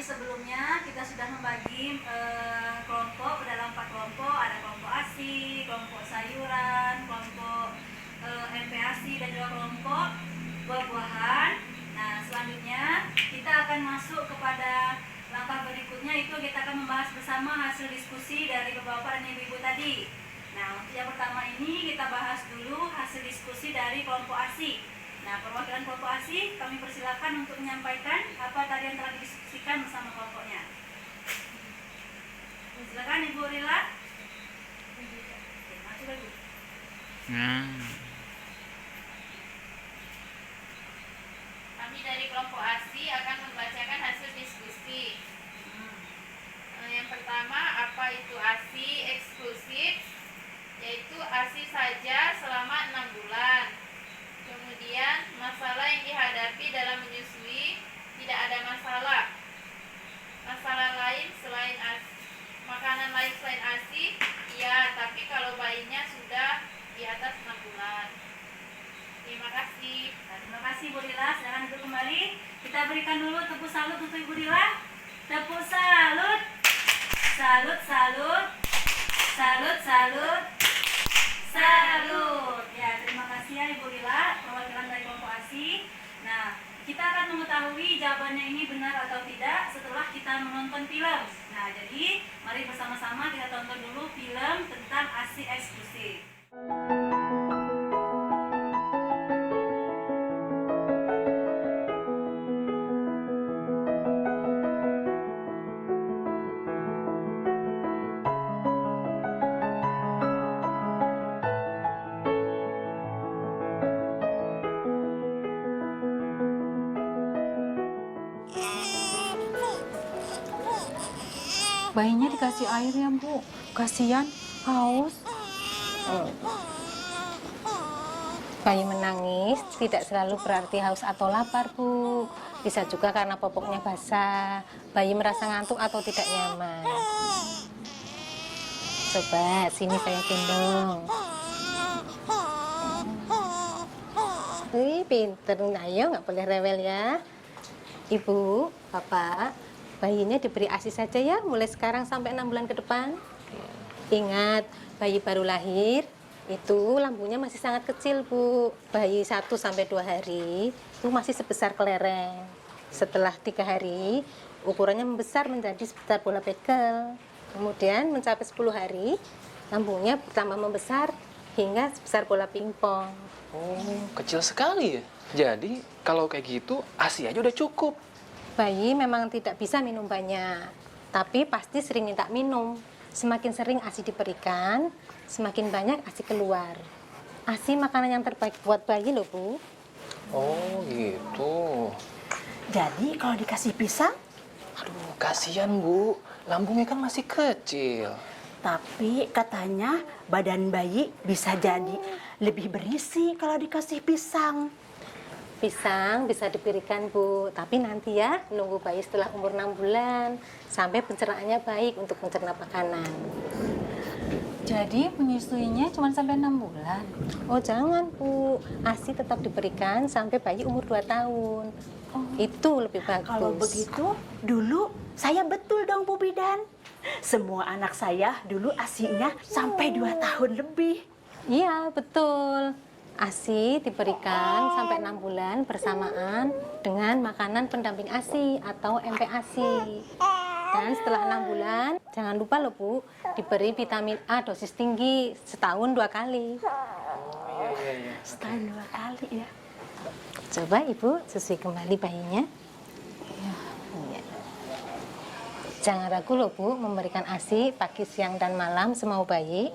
Sebelumnya kita sudah membagi kelompok ke dalam 4 kelompok, ada kelompok ASI, kelompok sayuran, kelompok MPASI dan juga kelompok buah-buahan. Nah, selanjutnya kita akan masuk kepada langkah berikutnya, itu kita akan membahas bersama hasil diskusi dari bapak-bapak dan ibu-ibu tadi. Nah, untuk yang pertama ini kita bahas dulu hasil diskusi dari kelompok ASI. Nah, perwakilan kelompok ASI kami persilakan untuk menyampaikan apa tadi yang telah didiskusikan bersama kelompoknya. Silakan Ibu Rila. Maju lagi. Kami dari kelompok ASI akan membacakan hasil diskusi. Yang pertama, apa itu ASI eksklusif? Yaitu ASI saja selama 6 bulan. Kemudian masalah yang dihadapi dalam menyusui tidak ada masalah. Masalah lain selain ASI, makanan lain selain ASI, iya, tapi kalau bayinya sudah di atas 6 bulan. Terima kasih. Terima kasih Bu Rila. Silakan duduk kembali. Kita berikan dulu tepuk salut untuk Ibu Rila. Tepuk salut. Salut, salut. Salut, salut. Salut. Ya, terima kasih ya Ibu Rila, perwakilan dari kelompok ASI. Nah, kita akan mengetahui jawabannya ini benar atau tidak setelah kita menonton film. Nah, jadi mari bersama-sama kita tonton dulu film tentang ASI eksklusif. Bayinya dikasih air ya, Bu. Kasihan, haus. Bayi menangis tidak selalu berarti haus atau lapar, Bu. Bisa juga karena popoknya basah. Bayi merasa ngantuk atau tidak nyaman. Coba, sini saya gendong. Wih, pinter. Ayo, nggak boleh rewel ya. Ibu, Bapak, bayinya diberi ASI saja ya, mulai sekarang sampai 6 bulan ke depan. Ingat, bayi baru lahir, itu lambungnya masih sangat kecil, Bu. Bayi 1-2 hari, itu masih sebesar kelereng. Setelah 3 hari, ukurannya membesar menjadi sebesar bola bekel. Kemudian mencapai 10 hari, lambungnya bertambah membesar hingga sebesar bola pingpong. Oh, kecil sekali ya. Jadi, kalau kayak gitu, ASI aja udah cukup. Bayi memang tidak bisa minum banyak, tapi pasti sering minta minum. Semakin sering ASI diberikan, semakin banyak ASI keluar. ASI makanan yang terbaik buat bayi loh, Bu. Oh, gitu. Jadi kalau dikasih pisang, Aduh, kasihan, Bu. Lambungnya kan masih kecil. tapi katanya badan bayi bisa jadi lebih berisi kalau dikasih pisang. Pisang bisa diberikan, Bu, tapi nanti ya nunggu bayi setelah umur 6 bulan sampai pencernaannya baik untuk mencerna makanan. Jadi menyusuinya cuma sampai 6 bulan. Oh jangan, Bu, ASI tetap diberikan sampai bayi umur 2 tahun. Itu lebih bagus. Kalau begitu, dulu saya betul dong Bu Bidan. Semua anak saya dulu ASI-nya sampai 2 tahun lebih. Iya, betul. ASI diberikan sampai 6 bulan bersamaan dengan makanan pendamping ASI atau MPASI. Dan setelah 6 bulan, jangan lupa loh Bu, diberi vitamin A dosis tinggi setahun 2 kali. Iya. Setahun 2 kali ya. Coba Ibu susui kembali bayinya. Iya. Jangan ragu loh Bu, memberikan ASI pagi, siang, dan malam semau bayi.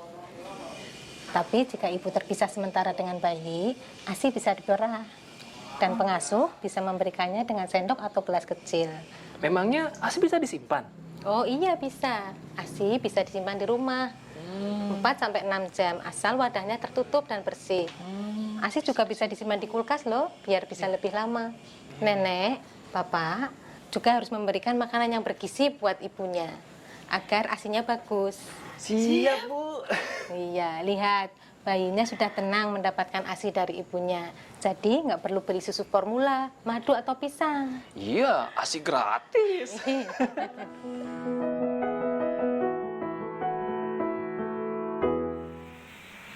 Tapi jika Ibu terpisah sementara dengan bayi, ASI bisa diperah. Dan pengasuh bisa memberikannya dengan sendok atau gelas kecil. Memangnya ASI bisa disimpan? Oh iya bisa. ASI bisa disimpan di rumah 4-6 jam asal wadahnya tertutup dan bersih. ASI juga bisa disimpan di kulkas loh, biar bisa lebih lama. Nenek, Bapak, juga harus memberikan makanan yang bergizi buat ibunya agar ASINya bagus. Siap, Bu. Iya, lihat bayinya sudah tenang mendapatkan ASI dari ibunya. Jadi nggak perlu beri susu formula, madu atau pisang. Iya, ASI gratis.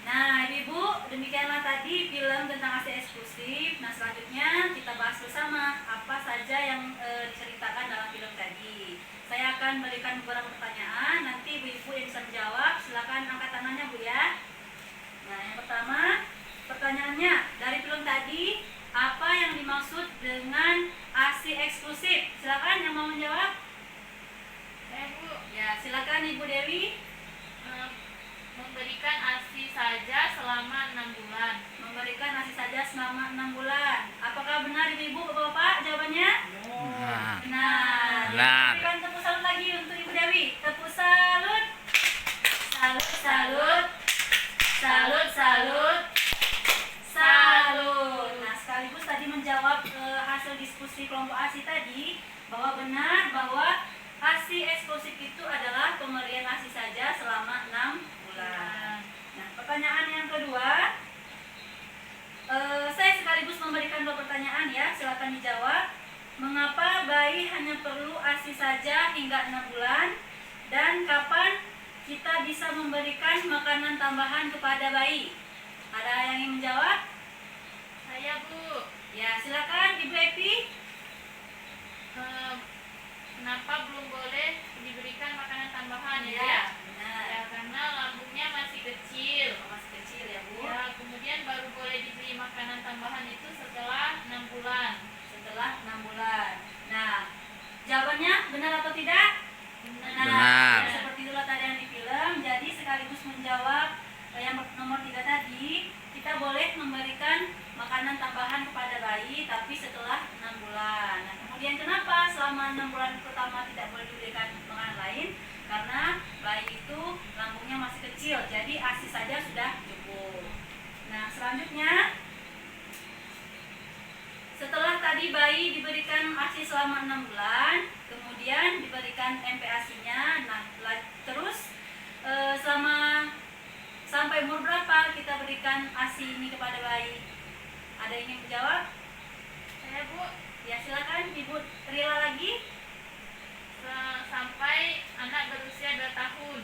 Nah, Ibu, demikianlah tadi film tentang ASI eksklusif. Nah, selanjutnya kita bahas bersama apa saja yang diceritakan dalam film tadi. Saya akan berikan beberapa pertanyaan, nanti Ibu-ibu yang bisa menjawab, silakan angkat tangannya, Bu ya. Nah, yang pertama, pertanyaannya, dari film tadi, apa yang dimaksud dengan ASI eksklusif? Silakan yang mau menjawab. Saya Bu, Ya, silakan Ibu Dewi. memberikan ASI saja selama 6 bulan. Memberikan ASI saja selama 6 bulan. Apakah benar Ibu-ibu, Bapak-bapak jawabannya? Benar. Benar. Berikan tepuk salut lagi untuk Ibu Dewi. Tepuk salut. Salut, salut. Salut, salut. Salut. Nah, sekaligus tadi menjawab hasil diskusi kelompok ASI tadi, bahwa benar bahwa ASI eksklusif itu adalah pemberian ASI saja selama 6 bulan. Nah, pertanyaan yang kedua, saya sekaligus memberikan 2 pertanyaan ya, silakan dijawab. Mengapa bayi hanya perlu ASI saja hingga 6 bulan? Dan kapan kita bisa memberikan makanan tambahan kepada bayi? Ada yang ingin menjawab? Saya Bu, Ya, silakan Ibu Epi. kenapa belum boleh diberikan makanan tambahan ya? Ya, benar. Ya, karena lambungnya masih kecil. Masih kecil ya, Bu. Ya, kemudian baru boleh diberi makanan tambahan itu setelah 6 bulan. Setelah 6 bulan. Nah, jawabannya benar atau tidak? Benar. Ya, seperti itulah tadi yang di film. Jadi sekaligus menjawab yang nomor 3 tadi, kita boleh memberikan makanan tambahan kepada bayi tapi setelah 6 bulan. Nah, kemudian kenapa selama 6 bulan pertama tidak boleh diberikan makanan lain? Karena bayi itu lambungnya masih kecil, jadi ASI saja sudah cukup. Nah, selanjutnya, setelah tadi bayi diberikan ASI selama 6 bulan, kemudian diberikan MPASI-nya. Nah, terus selama sampai umur berapa kita berikan ASI ini kepada bayi? Ada yang ingin menjawab? Saya Bu, Ya, silakan Ibu Rila lagi. sampai anak berusia 2 tahun.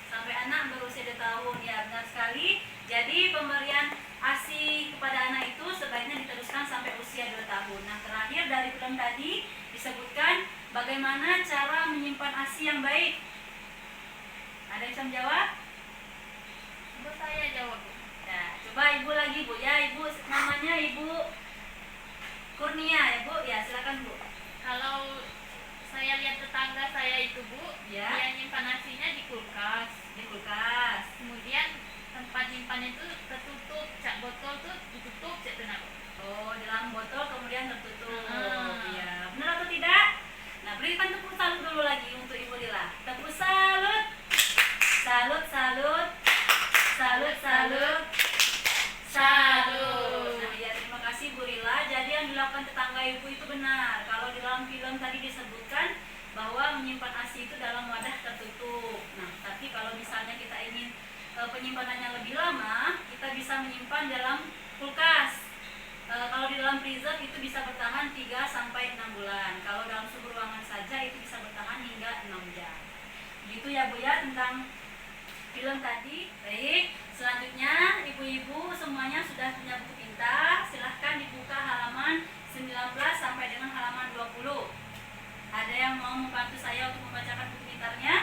Sampai anak berusia 2 tahun. Ya, benar sekali. Jadi pemberian ASI kepada anak itu sebaiknya diteruskan sampai usia 2 tahun. Nah, terakhir dari film tadi disebutkan bagaimana cara menyimpan ASI yang baik. Ada yang bisa menjawab? Bu, saya jawab Bu. Nah, coba Ibu lagi, Bu ya. Ibu namanya Ibu Kurnia ya, Bu. Ya, silakan Bu. Kalau saya lihat tetangga saya itu Bu, Ya. dia nyimpan nasinya di kulkas. Di kulkas. Kemudian tempat nyimpan itu tertutup, cak botol tuh ditutup, cak tenang. Oh, di dalam botol kemudian tertutup. Ah. Iya, benar atau tidak? Nah, berikan tepuk salut dulu lagi untuk Ibu Lila. Tepuk salut. Salut, salut. Salut, salut. Salut. Nah, ya, terima kasih Bu Lila. Jadi yang dilakukan tetangga Ibu itu benar. Kalau di dalam film tadi disebutkan bahwa menyimpan ASI itu dalam wadah tertutup. Nah, tapi kalau misalnya kita ingin penyimpanannya lebih lama, kita bisa menyimpan dalam kulkas. Kalau di dalam freezer itu bisa bertahan 3 sampai 6 bulan. Kalau dalam suhu ruangan saja itu bisa bertahan hingga 6 jam. Gitu ya Bu ya tentang film tadi. Baik, selanjutnya ibu-ibu semuanya sudah punya buku pintar. Silahkan dibuka halaman 19 sampai dengan halaman 20. Ada yang mau membantu saya untuk membacakan buku pintarnya?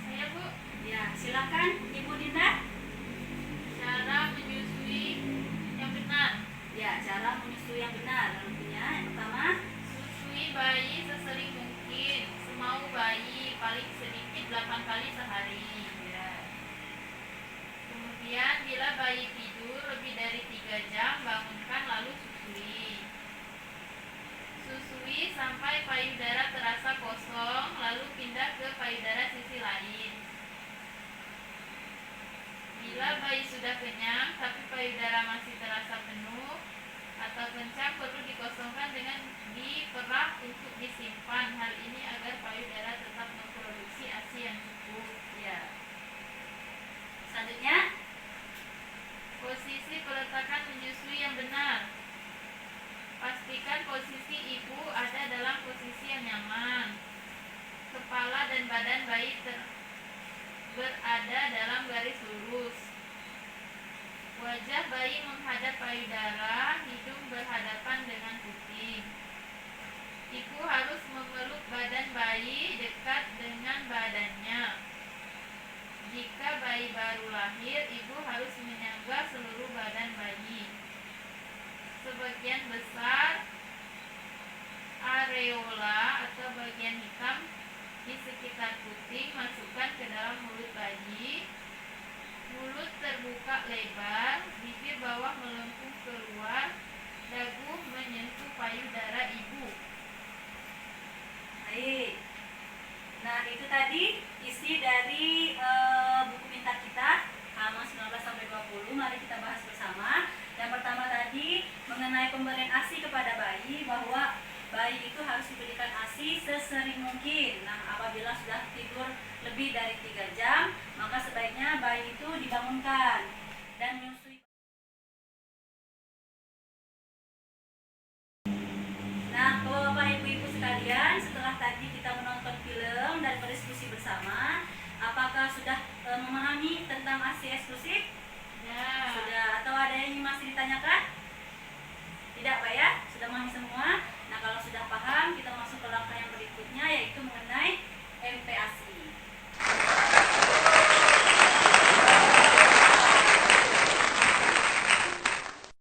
Saya Bu, Ya, silakan Ibu Dinda. cara menyusui yang benar. Ya, cara menyusui yang benar. Lalu punya yang pertama. Susui bayi sesering mungkin, semau bayi, paling sedikit 8 kali sehari. Ya. Kemudian bila bayi tidur lebih dari 3 jam, bangunkan lalu susui. Susui sampai payudara terasa kosong, lalu pindah ke payudara sisi lain. Bila bayi sudah kenyang tapi payudara masih terasa penuh atau atau kencang perlu dikosongkan dengan diperah untuk disimpan. Hal ini agar payudara tetap memproduksi ASI yang cukup. Ya. Selanjutnya, Posisi peletakan menyusui yang benar. Pastikan posisi ibu ada dalam posisi yang nyaman. Kepala dan badan bayi berada dalam garis lurus. Wajah bayi menghadap payudara, hidung berhadapan dengan puting. Ibu harus memeluk badan bayi dekat dengan badannya. Jika bayi baru lahir, ibu harus menyangga seluruh badan bayi. Sebagian besar areola atau bagian hitam di sekitar puting masukkan ke dalam mulut bayi. Mulut terbuka lebar, bibir bawah melengkung keluar, dagu menyentuh payudara ibu. baik. Nah, itu tadi isi dari buku minta kita halaman 19 sampai 20. Mari kita bahas bersama. Yang pertama tadi mengenai pemberian ASI kepada bayi, bahwa bayi itu harus diberikan ASI sesering mungkin. Nah, apabila sudah tidur lebih dari 3 jam, maka sebaiknya bayi itu dibangunkan dan menyusui. Nah, Bapak Ibu-Ibu sekalian, setelah tadi kita menonton film dan berdiskusi bersama, apakah sudah memahami tentang ASI eksklusif? Ya. Sudah, atau ada yang masih ditanyakan? Tidak, Pak ya? Sudah memahami semua? Nah, kalau sudah paham, kita masuk ke langkah yang berikutnya, yaitu mengenai MPASI.